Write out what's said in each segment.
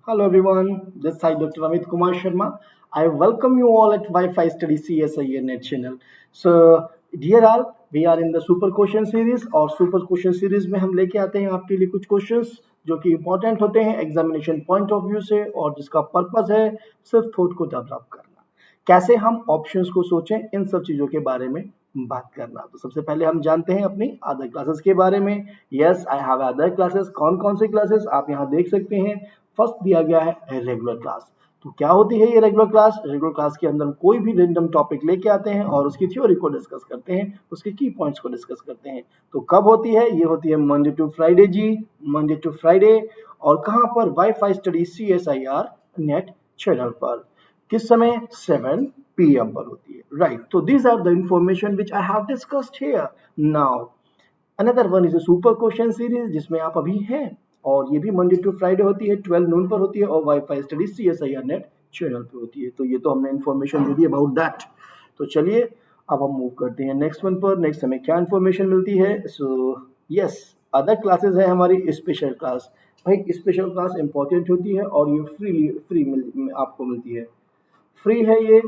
Hello everyone, this side Dr. Amit Kumar Sharma. I welcome you all at Wi-Fi Study CSIR Net channel. So, dear all, we are in the super question series और super question series में हम लेके आते हैं आपके लिए कुछ questions जो कि इंपॉर्टेंट होते हैं एग्जामिनेशन पॉइंट ऑफ व्यू से और जिसका पर्पस है सिर्फ थॉट को डेवलप करना। कैसे हम ऑप्शंस को सोचें, इन सब चीजों के बारे में बात करना। तो सबसे पहले हम जानते हैं अपनी अदर क्लासेस के बारे में। Yes, I have other classes. कौन कौन सी क्लासेस आप यहाँ देख सकते हैं। फर्स्ट दिया गया है रेगुलर क्लास। तो क्या होती है ये रेगुलर क्लास? रेगुलर क्लास के अंदर कोई भी रेंडम टॉपिक लेके आते हैं और उसकी थ्योरी को डिस्कस करते हैं, उसके की पॉइंट्स को डिस्कस करते हैं। तो कब होती है? ये होती है मंडे टू फ्राइडे जी, मंडे टू फ्राइडे। और कहाँ पर? WiFi study CSIR NET channel पर। किस समय? 7 PM पर होती है, राइट। तो these are the information which I have discussed here now. Another one is a super question series जिसमें आप अभी हैं और ये भी मंडे टू फ्राइडे होती है, 12 नून पर होती है और wifi study CSIR NET channel पे होती है। तो ये तो हमने information they the about that. तो चलिए अब हम मूव करते हैं नेक्स्ट वन पर। नेक्स्ट हमें क्या इन्फॉर्मेशन मिलती है? सो यस, अदर क्लासेस है हमारी स्पेशल क्लास। भाई स्पेशल क्लास इंपॉर्टेंट होती है और ये आपको मिलती है, फ्री है ये।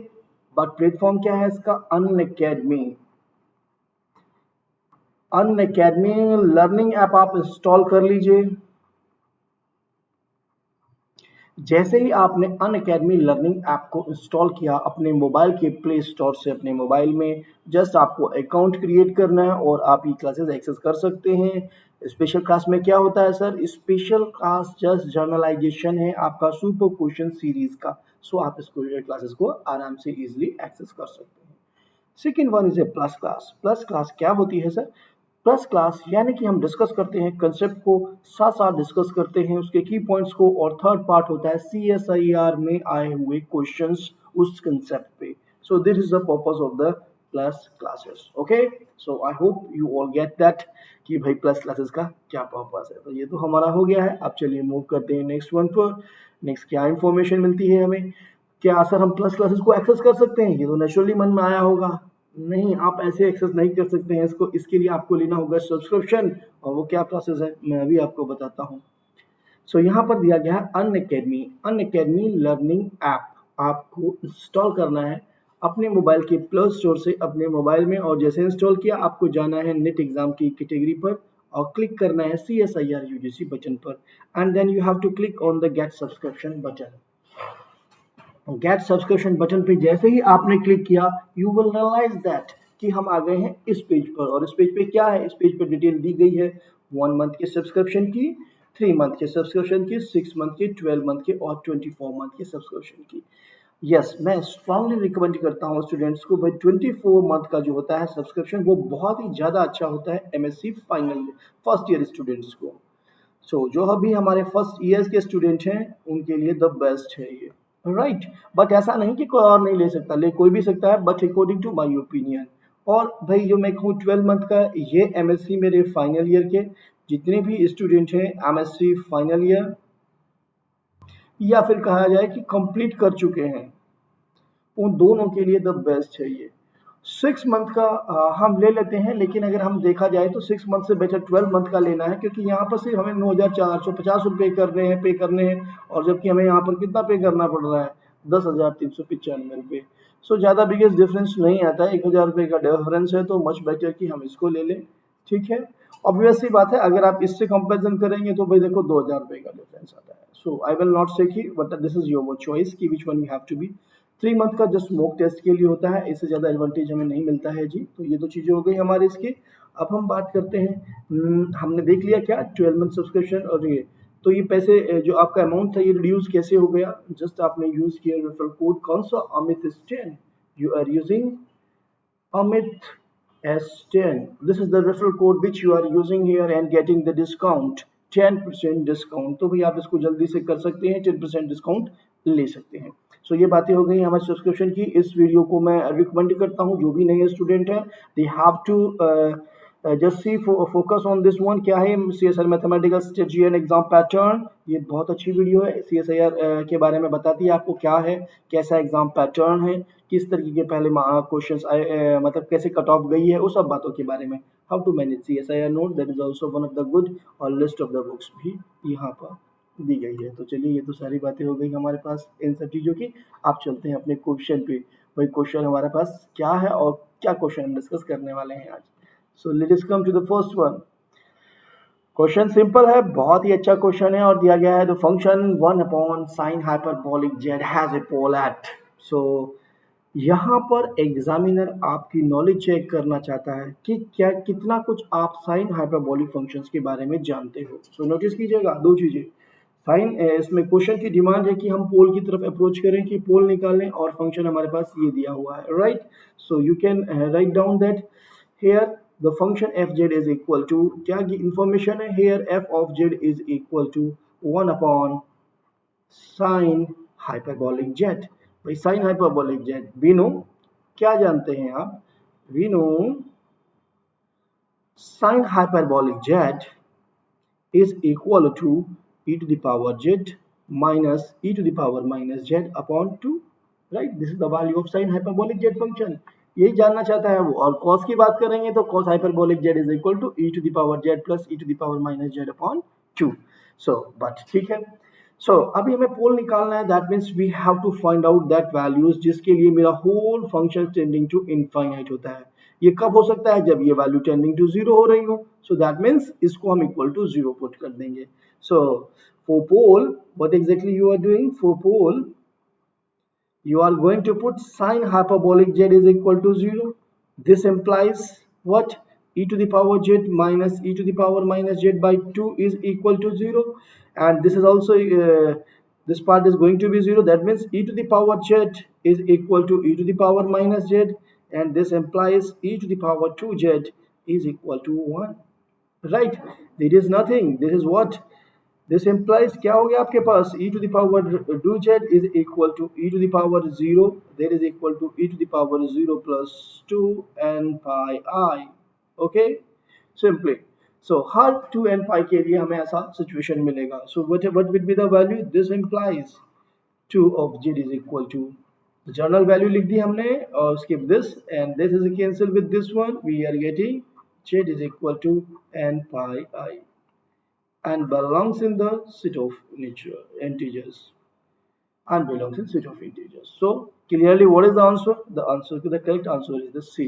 बट प्लेटफॉर्म क्या है इसका? अनअकैडमी। अनअकैडमी लर्निंग ऐप आप इंस्टॉल कर लीजिए। जैसे ही आपने अनअकैडमी लर्निंग ऐप को इंस्टॉल किया अपने मोबाइल के प्ले स्टोर से, अपने मोबाइल में जस्ट आपको अकाउंट क्रिएट करना है और आप ये क्लासेस एक्सेस कर सकते हैं। स्पेशल क्लास में क्या होता है sir? Special class just journalisation है आपका सुपर क्वेश्चन सीरीज का। सो आप इस क्लासेस को आराम से इजिली एक्सेस कर सकते हैं। Second one is a plus class. Plus class क्या होती है सर? प्लस क्लास यानी कि हम डिस्कस करते हैं कंसेप्ट को, साथ साथ डिस्कस करते हैं उसके की पॉइंट्स को, और थर्ड पार्ट होता है CSIR में आए हुए क्वेश्चंस उस कंसेप्ट पे। सो this is the purpose of the plus classes. Okay, so I hope you all get that कि भाई प्लस क्लासेस का क्या पर्पस है। तो ये तो हमारा हो गया है। अब चलिए मूव करते हैं नेक्स्ट वन पर। नेक्स्ट क्या इंफॉर्मेशन मिलती है हमें? क्या सर हम प्लस क्लासेस को एक्सेस कर सकते हैं? ये तो नेचुरली मन में आया होगा। नहीं, आप ऐसे एक्सेस नहीं कर सकते हैं इसको। इसके लिए आपको लेना होगा सब्सक्रिप्शन, और वो क्या प्रोसेस है मैं अभी आपको बताता हूँ। सो यहाँ पर दिया गया है अनअकैडमी। अनअकैडमी लर्निंग ऐप आपको इंस्टॉल करना है अपने मोबाइल के प्ले स्टोर से अपने मोबाइल में, और जैसे इंस्टॉल किया आपको जाना है नेट एग्जाम की कैटेगरी पर और क्लिक करना है CSIR UGC बटन पर, and then you have to click on the get subscription button. Get subscription button पे जैसे ही आपने क्लिक किया यू विल रियलाइज दैट कि हम आ गए हैं इस पेज पर। और इस पेज पे क्या है? इस पेज पे डिटेल दी गई है 1 मंथ के सब्सक्रिप्शन की, 3 मंथ के सब्सक्रिप्शन की, 6 मंथ के, 12 मंथ के और 24 मंथ के सब्सक्रिप्शन की। यस, मैं स्ट्रांगली रिकमेंड करता हूँ स्टूडेंट्स को भाई 24 मंथ का जो होता है सब्सक्रिप्शन वो बहुत ही ज्यादा अच्छा होता है MSc final first year students को। सो जो अभी हमारे फर्स्ट ईयर के स्टूडेंट हैं उनके लिए द बेस्ट है ये, राइट। बट ऐसा नहीं कि कोई और नहीं ले सकता, ले कोई भी सकता है, but according to my opinion. और भाई जो मैं कहूँ 12 मंथ का, ये MSc मेरे फाइनल ईयर के जितने भी स्टूडेंट हैं MSc फाइनल ईयर या फिर कहा जाए कि कंप्लीट कर चुके हैं, उन दोनों के लिए द बेस्ट है ये। 6 मंथ का हम ले लेते हैं, लेकिन अगर हम देखा जाए तो 6 मंथ से बेटर 12 मंथ का लेना है, क्योंकि यहाँ पर सिर्फ हमें 9,450 रुपये पे करने हैं और जबकि हमें यहाँ पर कितना पे करना पड़ रहा है? 10,395 रुपये। सो ज़्यादा बिगेस्ट डिफरेंस नहीं आता है, 1,000 रुपये का डिफरेंस है, तो मच बेटर कि हम इसको ले लें। ठीक है, ऑब्वियस सी बात है अगर आप इससे कंपेरिजन करेंगे तो भाई देखो 2,000 रुपये का डिफरेंस आता है। सो आई विल नॉट से कि but this is your choice कि which one you have to be. 3 month का जस्ट मॉक टेस्ट के लिए होता है, इससे ज़्यादा एडवांटेज हमें नहीं मिलता है जी। तो ये तो चीज़ें हो गई हमारे इसकी। अब हम बात करते हैं, हमने देख लिया क्या 12 मंथ सब्सक्रिप्शन और ये। तो ये पैसे जो आपका अमाउंट था ये रिड्यूस कैसे हो गया? जस्ट आपने यूज किया रेफरल कोड, कौन सा? Amit S10। You are using Amit S10. This is the referral code which you are using here and getting the discount, 10% discount. तो भाई आप इसको जल्दी से कर सकते हैं, 10% डिस्काउंट ले सकते हैं। सो ये बातें हो गई हमारे सब्सक्रिप्शन की। इस वीडियो को मैं रिकमेंड करता हूँ जो भी नए स्टूडेंट हैं, they have to just see focus on this one. क्या है? CSIR mathematical strategy and exam pattern. ये बहुत अच्छी वीडियो है, CSIR के बारे में बताती है आपको क्या है, कैसा एग्जाम पैटर्न है, किस तरीके के पहले क्वेश्चंस आए, मतलब कैसे कट ऑफ गई है, उस सब बातों के बारे में। How to manage CSIR note, that is also one of the good, और लिस्ट ऑफ द बुक्स भी यहाँ पर दी गई है। तो चलिए ये तो सारी बातें हो गई हमारे पास इन सब चीज़ों की। आप चलते हैं अपने क्वेश्चन पे। भाई क्वेश्चन हमारे पास क्या है और क्या क्वेश्चन हम डिस्कस करने वाले हैं आज। So let us come to the first one. Question simple है, बहुत ही अच्छा क्वेश्चन है और दिया गया है the function 1 upon sine hyperbolic z has a pole at. So यहाँ पर एग्जामिनर आपकी नॉलेज चेक करना चाहता है कि क्या कितना कुछ आप साइन हाइपरबोलिक फंक्शंस के बारे में जानते हो। सो नोटिस कीजिएगा दो चीजें। साइन इसमें क्वेश्चन की डिमांड है कि हम पोल की तरफ अप्रोच करें कि पोल निकालें और फंक्शन हमारे पास ये दिया हुआ है, right. So you can write down that here the function fz is equal to क्या इंफॉर्मेशन है here f of z is equal to 1 upon sin hyperbolic z। भाई sin hyperbolic z we know क्या जानते हैं आप, we know sin hyperbolic z is equal to e to the power z minus e to the power minus z upon 2, right। this is the value of sin hyperbolic z function। यही जानना चाहता है वो। और cos की बात करेंगे तो cos hyperbolic z is equal to e to the power z plus e to the power minus z upon 2। so but ठीक है। so अभी हमें पोल निकालना है, that means we have to find out that values जिसके लिए मेरा whole function tending to infinite होता है। ये कब हो सकता है, जब ये वैल्यू टेंडिंग टू जीरो हो रही हो। सो दैट मीन्स इसको हम इक्वल टू जीरो पुट कर देंगे। So for pole what exactly you are doing, for pole you are going to put sine hyperbolic z is equal to 0. This implies what, e to the power z minus e to the power minus z by 2 is equal to 0, and this is also this part is going to be 0. That means e to the power z is equal to e to the power minus z, and this implies e to the power 2z is equal to 1, right। There is nothing, this is what this implies क्या हो गया आपके पास, e to the power 2z is equal to e to the power 0, that is equal to e to the power 0 plus 2 n pi I, okay simply। so her 2 n pi के लिए हमें ऐसा situation मिलेगा। so what will be the value, this implies 2 of z is equal to general value लिख दी हमने और skip this and this is cancel with this one, we are getting z is equal to n pi I and belongs in the set of integers and belongs in set of integers। so clearly what is the answer, the correct answer is the C।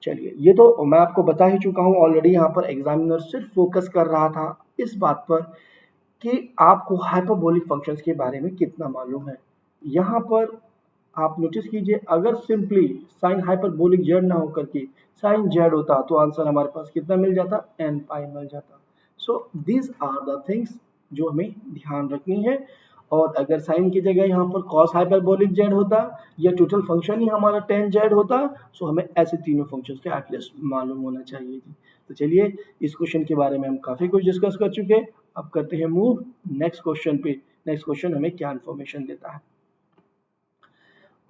चलिए ये तो मैं आपको बता ही चुका हूं already. यहाँ पर एग्जामिनर सिर्फ फोकस कर रहा था इस बात पर कि आपको हाइपरबोलिक फंक्शंस के बारे में कितना मालूम है। यहाँ पर आप नोटिस कीजिए, अगर सिंपली साइन हाइपरबोलिक जेड ना होकर के साइन जेड होता तो आंसर हमारे पास कितना मिल जाता, एन पाई मिल जाता। So this are the things जो हमें ध्यान रखनी है। और अगर साइन की जगह यहाँ पर कॉस हाइपरबोलिक जेड होता या टोटल फंक्शन ही हमारा टेन जेड होता, सो हमें ऐसे तीनों फंक्शंस का एटलीस्ट मालूम होना चाहिए थी। तो चलिए इस क्वेश्चन के बारे में हम काफी कुछ डिस्कस कर चुके हैं, अब करते हैं मूव नेक्स्ट क्वेश्चन पे। नेक्स्ट क्वेश्चन हमें क्या इन्फॉर्मेशन देता है,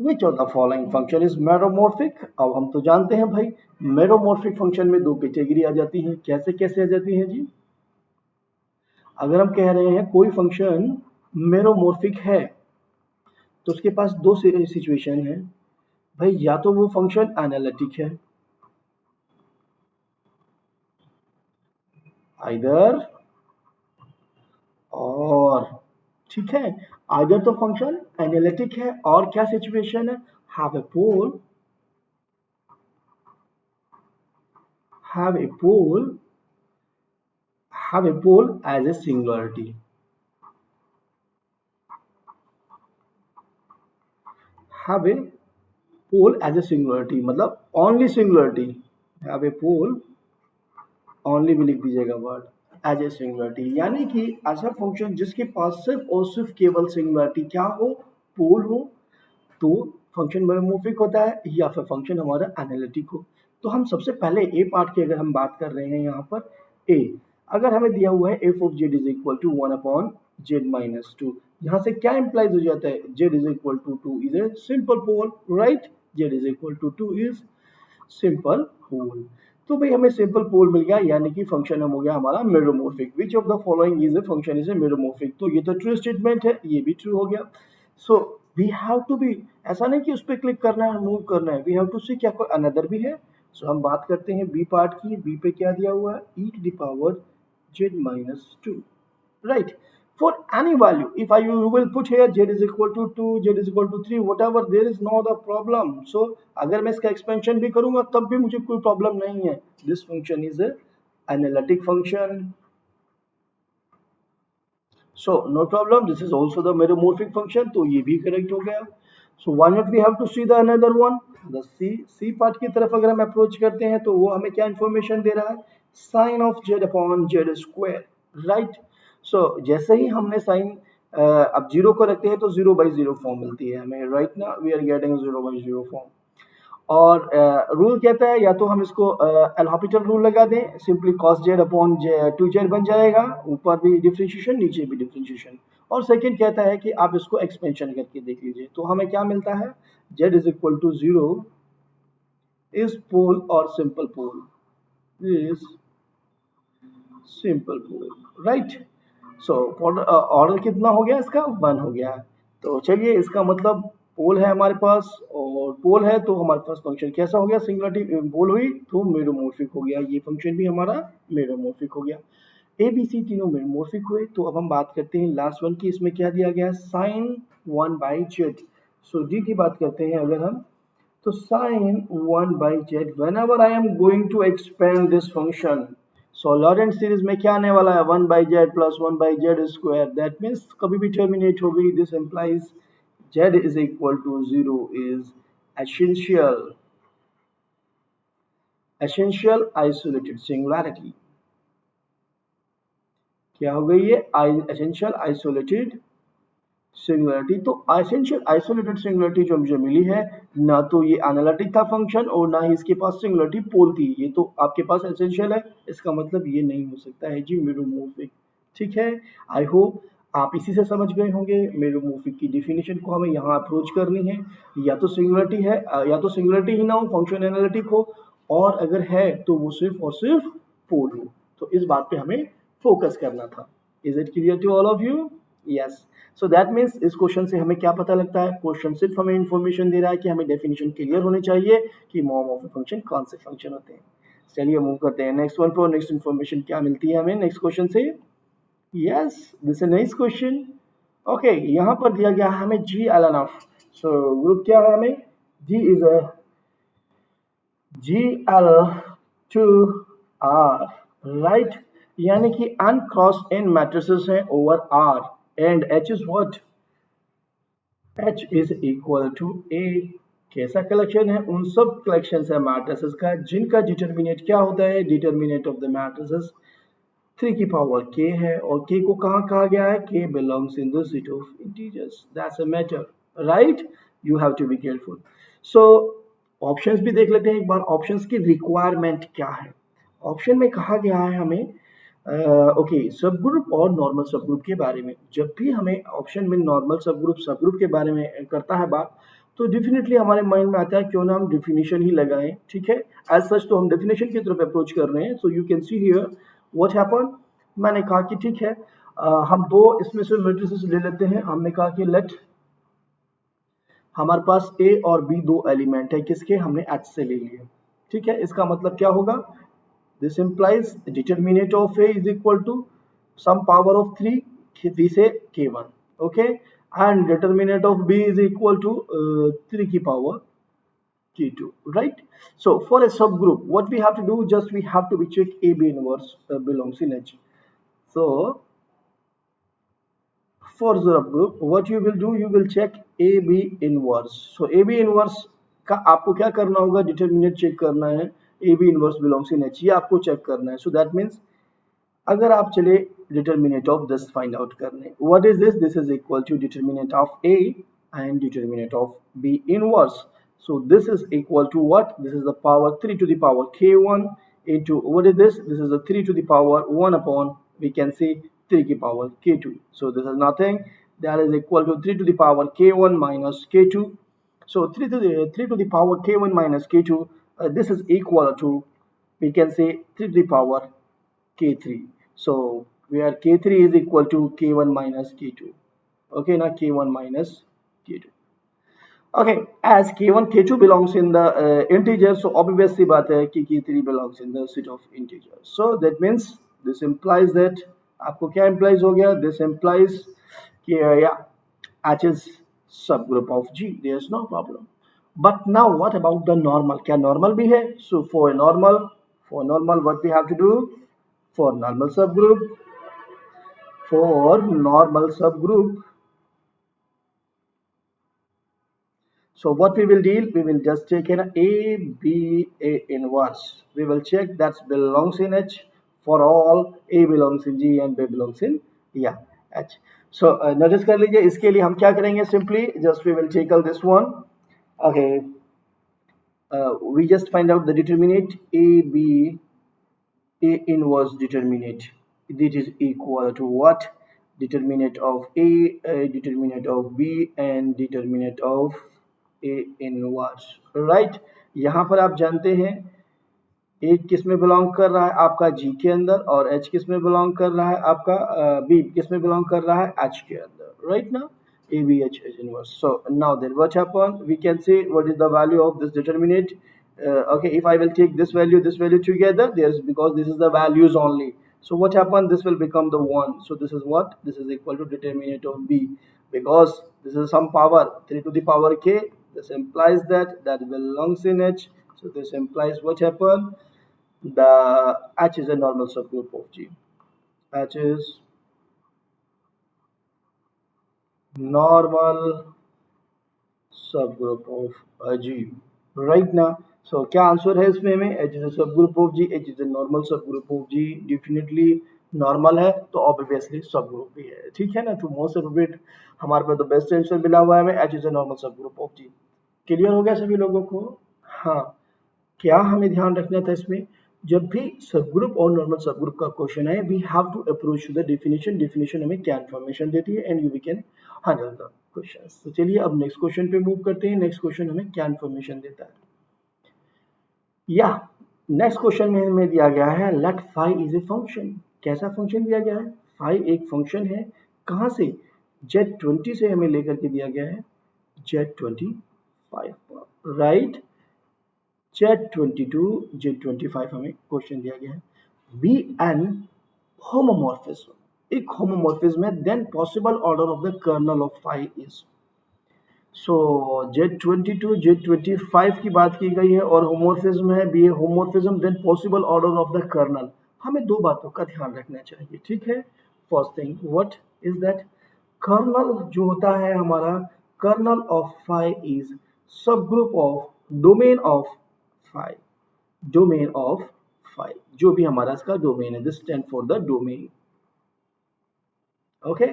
Which of the following function is meromorphic। अब हम तो जानते हैं भाई meromorphic फंक्शन में दो कैटेगरी आ जाती हैं। कैसे कैसे आ जाती हैं जी, अगर हम कह रहे हैं कोई फंक्शन meromorphic है तो उसके पास दो सिचुएशन है भाई, या तो वो फंक्शन एनालिटिक है, आइदर और, ठीक है, आइदर तो फंक्शन एनालिटिक है और क्या सिचुएशन है, have a pole, have a pole as a singularity, have a pole as a singularity मतलब only singularity, have a pole only भी लिख दीजिएगा वर्ड एज ए सिंगुलरिटी, यानी कि ऐसा फंक्शन जिसके पास सिर्फ और सिर्फ केवल सिंगुलरिटी क्या हो, पोल हो, तो फंक्शन मेरोमॉर्फिक होता है, या फिर फंक्शन हमारा एनालिटिक हो। तो हम सबसे पहले ए पार्ट की अगर हम बात कर रहे हैं यहाँ पर ए, अगर हमें दिया हुआ है f of z is equal to 1 upon z minus 2, यहाँ से क्या इंप्लाइज हो जाता है, z is equal to 2 is a simple pole, right, z is equal to 2 is simple pole. तो भाई हमें सिंपल पोल मिल गया, यानी कि फंक्शन हो गया हमारा meromorphic. Which of the following is a function is a meromorphic, तो ये तो ट्रू स्टेटमेंट है, ये भी ट्रू हो गया। So we have to be, ऐसा नहीं कि उस पर क्लिक करना है मूव करना है, वी हैव टू सी क्या कोई अनदर भी है। सो हम बात करते हैं बी पार्ट की। बी पे क्या दिया हुआ है, e to the power z minus 2, right. for any value. If you will put here z is equal to 2, z is equal to 3, whatever, there is no other problem. So अगर मैं इसका expansion भी करूंगा तब भी मुझे कोई problem नहीं है. This function is analytic function. So no problem, this is also the meromorphic function, तो ये भी करेक्ट हो गया. So why not we have to see the another one, the C part की तरफ अगर हम अप्रोच करते हैं तो वो हमें क्या इंफॉर्मेशन दे रहा है, sine of z upon z square, right. So जैसे ही हमने साइन अब जीरो को रखते हैं तो 0/0 फॉर्म मिलती है हमें, राइट ना, वी आर गेटिंग 0/0 फॉर्म. और रूल कहता है या तो हम इसको एल हॉपिटल रूल लगा दें, simply cos Z upon 2z बन जाएगा, ऊपर भी डिफरेंशिएशन नीचे भी डिफरेंशिएशन. और सेकंड कहता है कि आप इसको एक्सपेंशन करके देख लीजिए, तो हमें क्या मिलता है, z is equal to 0 is pole और simple pole, is simple pole, right. So order कितना हो गया इसका, 1 हो गया. तो चलिए, इसका मतलब पोल है हमारे पास, और पोल है तो हमारे पास फंक्शन कैसा हो गया, सिंगुलरिटी पोल हुई तो मेरोमॉर्फिक हो गया, ये फंक्शन भी हमारा मेरोमॉर्फिक हो गया. ए बी सी तीनों मेरोमॉर्फिक हुए. तो अब हम बात करते हैं लास्ट वन की, इसमें क्या दिया गया है, साइन 1/z. सो डी की बात करते हैं अगर हम, तो sign 1/z whenever I am going to expand this function, so Laurent series में क्या आने वाला है, 1/z plus 1/z square, that means कभी भी टर्मिनेट हो गई. This implies z is equal to 0 is essential isolated singularity. क्या हो गई ये, essential isolated सिंगुलरिटी. तो एसेंशियल आइसोलेटेड सिंगुलरिटी जो मुझे मिली है, ना तो ये एनालिटिक था फंक्शन और ना ही इसके पास सिंगुलरिटी पोल थी, ये तो आपके पास एसेंशियल है, इसका मतलब ये नहीं हो सकता है जी मेरोमॉर्फिक. ठीक है, आई होप आप इसी से समझ गए होंगे. मेरोमॉर्फिक की डेफिनेशन को हमें यहाँ अप्रोच करनी है, या तो सिंगुलरिटी है, या तो सिंगुलरिटी ही ना हो, फंक्शन एनालिटिक हो, और अगर है तो वो सिर्फ और सिर्फ पोल हो. तो इस बात पे हमें फोकस करना था. Is it clear to all of you? Yes. So that means इस क्वेश्चन से हमें क्या पता लगता है, क्वेश्चन सिर्फ हमें इंफॉर्मेशन दे रहा है कि हमें डेफिनेशन क्लियर होनी चाहिए कि मॉम ऑफ फंक्शन कौन से फंक्शन होते हैं. चलिए मूव करते हैं नेक्स्ट वन पर. नेक्स्ट इंफॉर्मेशन क्या मिलती है हमें नेक्स्ट क्वेश्चन से. Yes, this is next question. Okay, यहाँ पर दिया गया है हमें G L N F. So group क्या है हमें, जी इज अ GL2R, राइट. यानी कि n क्रॉस n मैट्रिसेस हैं over R, and H is what, H is equal to A. कैसा कलेक्शन है, उन सब कलेक्शन है मैट्रिसेस का जिनका डिटर्मिनेट क्या होता है, डिटर्मिनेट ऑफ द मैट्रिसेस 3 की पावर k है, और k को कहाँ कहा गया है, k belongs in the set of integers. That's a matter, right? You have to be careful. So options भी देख लेते हैं एक बार, ऑप्शंस की रिक्वायरमेंट क्या है. ऑप्शन में कहा गया है हमें ओके सब ग्रुप और नॉर्मल सब ग्रुप के बारे में. जब भी हमें ऑप्शन में नॉर्मल सब ग्रुप के बारे में करता है बात, तो डेफिनेटली हमारे माइंड में आता है क्यों ना हम डेफिनेशन ही लगाएं. ठीक है, एज सच तो हम डेफिनेशन की तरफ अप्रोच कर रहे हैं. So you can see here what happen. मैंने कहा कि ठीक है, हम दो इसमें से मैट्रिसेस ले लेते हैं. हमने कहा कि लेट हमारे पास A और B दो एलिमेंट है, किसके, हमने H से ले लिए. ठीक है, इसका मतलब क्या होगा, this implies determinant of A is equal to some power of 3 से K1. Okay, and determinant of B is equal to 3 की power K2, right? So for a subgroup, what we have to do, just we have to check AB inverse belongs in H. So for subgroup, what you will do, you will check AB inverse. So AB inverse का आपको क्या करना होगा, determinate check करना है, AB inverse belongs in H, ये आपको check करना है. So that means अगर आप चले determinate of this find out करने, what is this, this is equal to determinant of A and determinant of B inverse. So this is equal to what, this is the power 3 to the power K1 into what is this, this is the 3 to the power 1 upon, we can say 3 की power K2. So this is nothing, that is equal to 3 to the power K1 minus K2. So 3 to the power K1 minus K2, this is equal to, we can say 3 to the power K3. So where K3 is equal to K1 minus K2. Okay, now K1 minus K2. Okay, as K1 K2 belongs in the integer, so obviously बात है कि K3 belongs in the set of integers. So that means this implies that आपको क्या implies हो गया? This implies कि yeah, H is subgroup of G. There's no problem. But now what about the normal? क्या normal भी है? So for normal, what we have to do? For normal subgroup, so what we will deal? We will just take an A, B, A inverse. We will check that belongs in H for all. A belongs in G and B belongs in H. So notice कर लीजिए इसके लिए हम क्या करेंगे? Simply just we will tackle this one. Okay. We just find out the determinant A, B, A inverse determinant. This is equal to what? Determinant of A, determinant of B and determinant of A inverse. Right? यहाँ पर आप जानते हैं A किस में belong कर रहा है? आपका G के अंदर, और H किस में बिलोंग कर रहा है? आपका B किस में बिलोंग कर रहा है? H के अंदर. Right now? A, B, H is inverse. So now then what happened? We can say what is the value of this determinant. Okay, if I will take this value together, there's because this is the values only. So what happened? This will become the 1. So this is what? This is equal to determinant of B, because this is some power 3 to the power k. This implies that belongs in H. So this implies what happened? The H is a normal subgroup of G. H is normal subgroup of G. Right now, so क्या answer है इसमें में? H is a subgroup of G. H is a normal subgroup of G. Definitely normal है तो obviously सब group भी है. ठीक है ना? तो मोस्ट अप्रोप्रिएट हमारे पास तो बेस्ट आंसर मिला हुआ है हमें. H is a normal subgroup of G. Clear हो गया सभी लोगों को? हाँ. क्या हमें ध्यान रखना था इसमें? जब भी सब ग्रुप और नॉर्मल सब ग्रुप का क्वेश्चन है, we have to approach to the definition हमें क्या इन्फॉर्मेशन देती है, and we can handle the questions. तो चलिए अब नेक्स्ट क्वेश्चन पे मूव करते हैं. नेक्स्ट क्वेश्चन हमें क्या इन्फॉर्मेशन देता है? या नेक्स्ट क्वेश्चन में हमें दिया गया है let phi is a function. कैसा फंक्शन दिया गया है? फाई एक फंक्शन है. कहां से? Z20 से हमें लेकर के दिया गया है Z25 पर. राइट? Z22, Z25 हमें क्वेश्चन दिया गया है. Be an homomorphism. एक होमोमॉर्फिज्म है, then possible order of the kernel of phi is. So Z22, Z25 की बात की गई है और होमोमॉर्फिज्म है, be a homomorphism, then possible order of the kernel. हमें दो बातों का ध्यान रखना चाहिए. ठीक है? First thing what is that? Kernel जो होता है हमारा, कर्नल ऑफ फाई इज सब group of domain of phi. Domain of phi, जो भी हमारा इसका डोमेन है, this stand for the domain. Okay.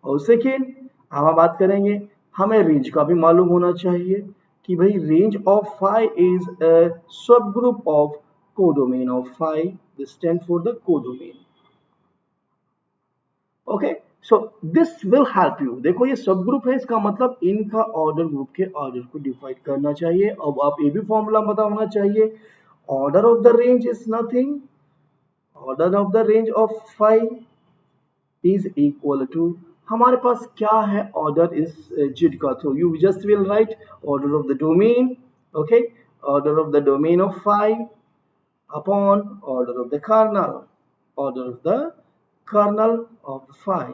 और सेकेंड हम बात करेंगे, हमें रेंज का भी मालूम होना चाहिए कि भाई range of phi is a sub group of codomain of phi. This stand for the codomain. Okay. So this will help you. देखो ये सब ग्रुप है, इसका मतलब इनका ऑर्डर ग्रुप के ऑर्डर को डिवाइड करना चाहिए. अब आप ये भी फॉर्मूला पता होना चाहिए. Order of the range is nothing, order of the range of phi is equal to, हमारे पास क्या है? ऑर्डर इज जिड का. तो you just will write order of the domain. Okay. Order of the domain of phi upon order of the kernel, order of the kernel of phi.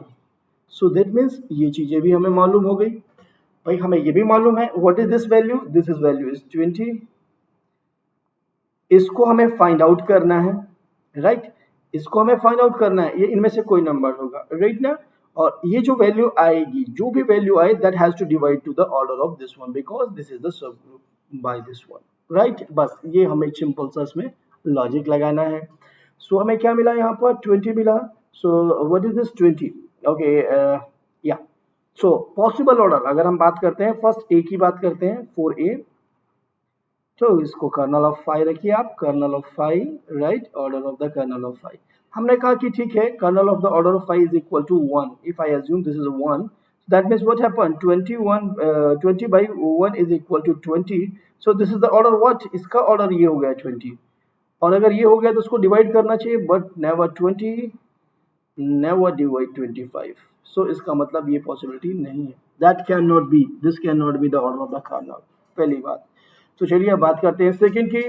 So that means ये चीजें भी हमें मालूम हो गई. भाई हमें ये भी मालूम है what is this value. This is value is 20. इसको हमें फाइंड आउट करना है. राइट? इसको हमें फाइंड आउट करना है. ये इनमें से कोई नंबर होगा. राइट ना? और ये जो वैल्यू आएगी, जो भी वैल्यू आए, that has to divide to the order of this one, because this is the subgroup by this one. Right? बस ये हमें सिंपल सा इसमें लॉजिक लगाना है. सो हमें क्या मिला यहाँ पर? 20 मिला. So what is this 20? Okay. या सो पॉसिबल ऑर्डर अगर हम बात करते हैं, फर्स्ट ए की बात करते हैं, 4a. तो इसको कर्नल ऑफ फाई रखिए आप, kernel of phi. Right? Order of the kernel of phi. हमने कहा कि ठीक है, kernel of the order of phi is equal to 1. If I assume this is 1, that means what happen? 20 by 1 is equal to 20. So this is the order. What? इसका order ये हो गया 20. और अगर ये हो गया तो उसको डिवाइड करना चाहिए, but never 20, never divide 25. So इसका मतलब ये पॉसिबिलिटी नहीं है. That can not be, this can not be the order of the kernel. पहली बात. तो चलिए अब बात करते हैं सेकंड की.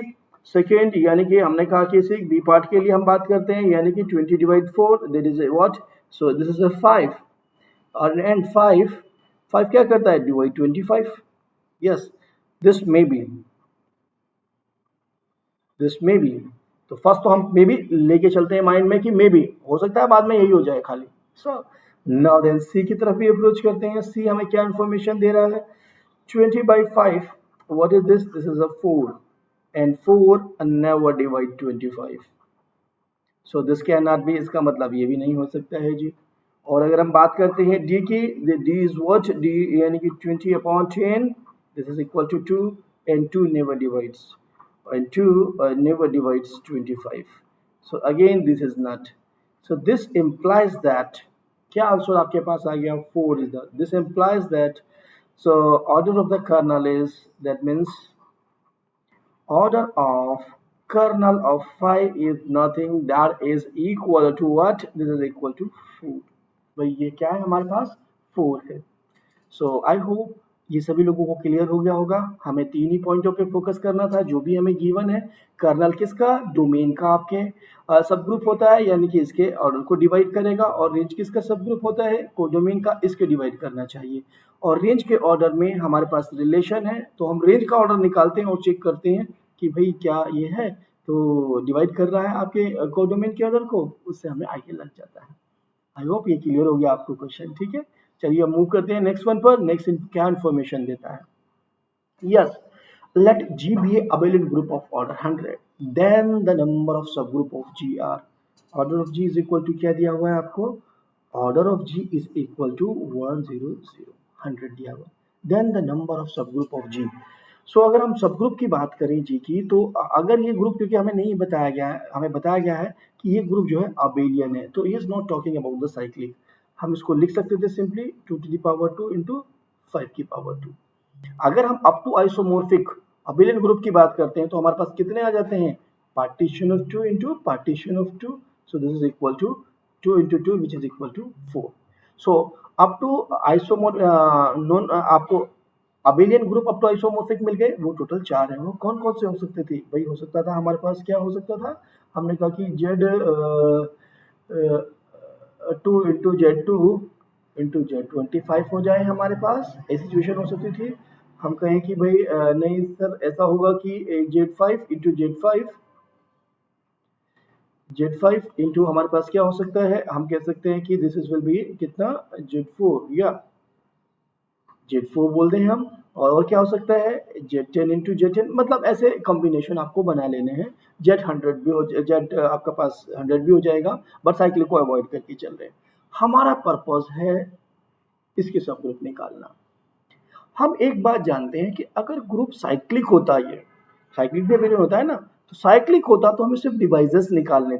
सेकेंड यानी कि हमने कहा कि इसे बी पार्ट के लिए हम बात करते हैं, यानी कि 20/4 that is what, so this is a 5 और एंड 5 क्या करता है, divide 25। Yes, this may be, this may be. तो फर्स्ट तो हम मे बी लेके चलते हैं माइंड में कि मे बी हो सकता है बाद में यही हो जाए खाली। सो नाउ देन सी की तरफ भी अप्रोच करते हैं। सी हमें क्या इंफॉर्मेशन दे रहा है, 20/5 what is this is a 4 and 4 never divide 25, so this can not B, इसका मतलब ये भी नहीं हो सकता है जी। और अगर हम बात करते हैं डी की, डी इज व्हाट, डी यानी कि 20/10 this is equal to 2 and 2 never divides and 2 never divides 25, so again this is not, so this implies that क्या आंसर आपके पास आ गया, 4 is the, this implies that, so order of the kernel is, that means order of kernel of 5 is nothing that is equal to what, this is equal to 4। भाई ये क्या है हमारे पास, 4 है। सो I hope ये सभी लोगों को क्लियर हो गया होगा। हमें तीन ही पॉइंटों पे फोकस करना था जो भी हमें गिवन है। कर्नल किसका, डोमेन का आपके सब ग्रुप होता है, यानी कि इसके ऑर्डर को डिवाइड करेगा, और रेंज किसका सब ग्रुप होता है, कोडोमेन का, इसके डिवाइड करना चाहिए। और रेंज के ऑर्डर में हमारे पास रिलेशन है, तो हम रेंज का ऑर्डर निकालते हैं और चेक करते हैं कि भाई क्या ये है, तो डिवाइड कर रहा है आपके कोडोमेन के ऑर्डर को, उससे हमें आगे लग जाता है। आई होप ये क्लियर हो गया आपको क्वेश्चन, ठीक है। चलिए अब मूव करते हैं नेक्स्ट वन पर। नेक्स्ट क्या इन्फॉर्मेशन देता है, yes, let G be a abelian group of order 100, then the number of subgroup of G are, order of G is equal to क्या दिया हुआ है आपको, order of G is equal to 100 100 दिया हुआ, then the number of subgroup of G। सो अगर हम सब ग्रुप की बात करें जी की, तो अगर ये ग्रुप, क्योंकि हमें नहीं बताया गया है, हमें बताया गया है कि ये ग्रुप जो है अबेलियन है, तो he is not talking about the cyclic. हम इसको लिख सकते थे simply 2 to the power 2 into 5 की पावर 2। अगर हम up to isomorphic abelian group की बात करते हैं तो हमारे पास कितने आ जाते हैं, partition of 2 into partition of 2, so this is equal to 2 into 2 which is equal to 4। So up to आइसोमोर नॉन आपको abelian group up to isomorphic मिल गए, वो टोटल 4 है। वो कौन कौन से हो सकते थे भाई, हो सकता था हमारे पास, क्या हो सकता था, हमने कहा कि Z 2 into Z 2 into Z 25 हो जाए हमारे पास, ऐसी सिचुएशन हो सकती थी। हम कहें कि भाई नहीं सर, ऐसा होगा कि जेड 5 इंटू जेड 5 इंटू हमारे पास क्या हो सकता है, हम कह सकते हैं कि दिस इज विल बी कितना, जेड 4 या जेड 4 बोल दें हम। और क्या हो सकता है, जेड 10 इंटू जेड 10, मतलब ऐसे कॉम्बिनेशन आपको बना लेने हैं। जेड 100 भी हो, जेड आपका पास 100 भी हो जाएगा, बट साइकिल को अवॉइड करके चल रहे हैं। हमारा पर्पस है इसके सब ग्रुप निकालना। हम एक बात जानते हैं कि अगर ग्रुप साइक्लिक होता है, साइक्लिक भी अगर होता है ना, तो साइक्लिक होता तो हमें सिर्फ डिवाइजर्स निकालने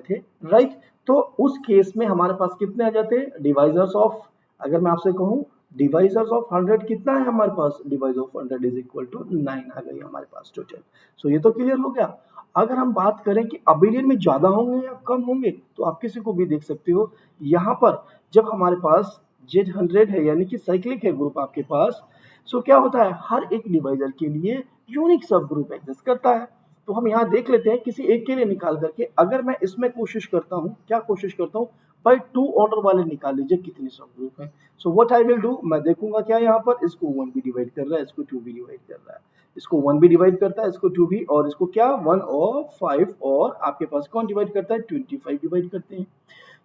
थे, राइट। तो उस केस में हमारे पास कितने आ जाते, डिवाइजर्स ऑफ, अगर मैं आपसे कहूं डिवाइजर्स ऑफ 100 कितना है हमारे पास, divisor of 100 is equal to 9 आ गई हमारे पास टोटल। सो ये तो क्लियर हो गया। अगर हम बात करें कि अबेलियन में ज्यादा होंगे या कम होंगे, तो आप किसी को भी देख सकते हो यहाँ पर, जब हमारे पास जेड 100 है यानी कि साइक्लिक है ग्रुप आपके पास, सो क्या होता है, हर एक डिवाइजर के लिए यूनिक सब ग्रुप एग्जिस्ट करता है। तो हम यहाँ देख लेते हैं किसी एक के लिए निकाल करके, अगर मैं इसमें कोशिश करता हूँ, क्या कोशिश करता हूँ भाई, 2 ऑर्डर वाले निकाल लीजिए कितने सब ग्रुप है। सो व्हाट आई विल डू, मैं देखूंगा क्या यहाँ पर, इसको 1 भी डिवाइड कर रहा है, इसको 2 भी डिवाइड कर रहा है, इसको 1 भी डिवाइड करता है, इसको 2 भी, और इसको क्या 1 और 5, और आपके पास कौन डिवाइड करता है, 25 डिवाइड करते हैं।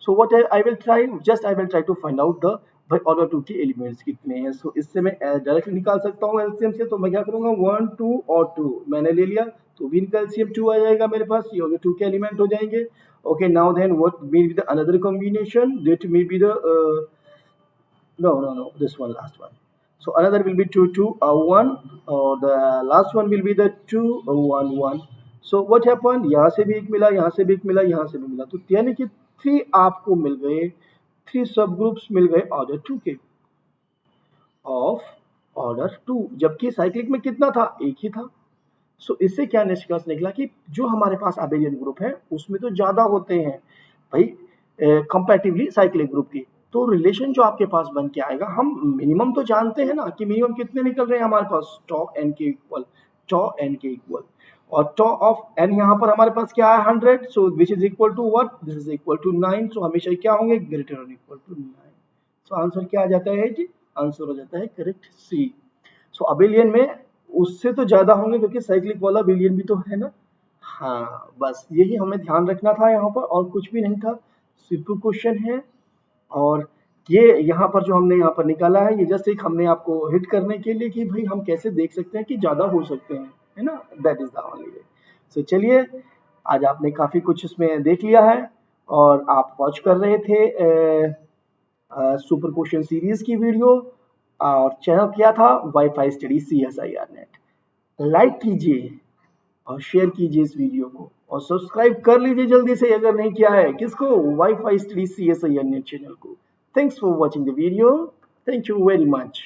So what I will try, just I will try to find out the भाई ऑर्डर 2 के एलिमेंट्स कितने हैं। सो इससे मैं डायरेक्टली निकाल सकता हूँ एलसीएम से, तो मैं क्या करूंगा 1 2 और 2 मैंने ले लिया, तो भी इनका एलसीएम 2 आ जाएगा मेरे पास, ये ऑर्डर 2 के एलिमेंट हो जाएंगे। Okay, now then what may be the another combination, that may be the no, this one, last one. So another will be 2 2 1, or the last one will be the 2 1 1। so what happened, यहाँ से भी एक मिला, यहाँ से भी एक मिला, यहाँ से भी मिला, तो यानी कि 3 आपको मिल गए, 3 सब ग्रुप्स मिल गए ऑर्डर 2 के, ऑफ ऑर्डर 2, जबकि साइक्लिक में कितना था, एक ही था। सो इससे क्या निष्कर्ष निकला कि जो हमारे पास अबेलियन ग्रुप है उसमें तो ज्यादा होते हैं भाई कंपैरेटिवली साइक्लिक ग्रुप की। तो रिलेशन जो आपके पास बन के आएगा, हम मिनिमम तो जानते हैं ना कि मिनिमम कितने निकल रहे हैं हमारे पास, टॉ एन के इक्वल, और टॉ ऑफ n यहाँ पर हमारे पास क्या है 100, so which is equal to what, this is equal to 9, so हमेशा क्या होंगे ग्रेटर और इक्वल टू 9। सो आंसर क्या आ जाता है जी, आंसर हो जाता है करेक्ट सी। सो अबिलियन में उससे तो ज्यादा होंगे क्योंकि साइक्लिक वाला बिलियन भी तो है ना। हाँ बस यही हमें ध्यान रखना था यहाँ पर, और कुछ भी नहीं था, सिंपल क्वेश्चन है। और ये यहाँ पर जो हमने यहाँ पर निकाला है ये जस्ट एक हमने आपको हिट करने के लिए कि भाई हम कैसे देख सकते हैं कि ज्यादा हो सकते हैं, है ना, that is the only way. So चलिए, आज आपने काफी कुछ इसमें देख लिया है, और आप वॉच कर रहे थे सुपर क्वेश्चन सीरीज की वीडियो, और चैनल किया था wifi study CSIR net. Like कीजिए और शेयर कीजिए इस वीडियो को, और सब्सक्राइब कर लीजिए जल्दी से अगर नहीं किया है, किसको, WiFi study CSIR NET channel को। Thanks for watching the video, thank you very much.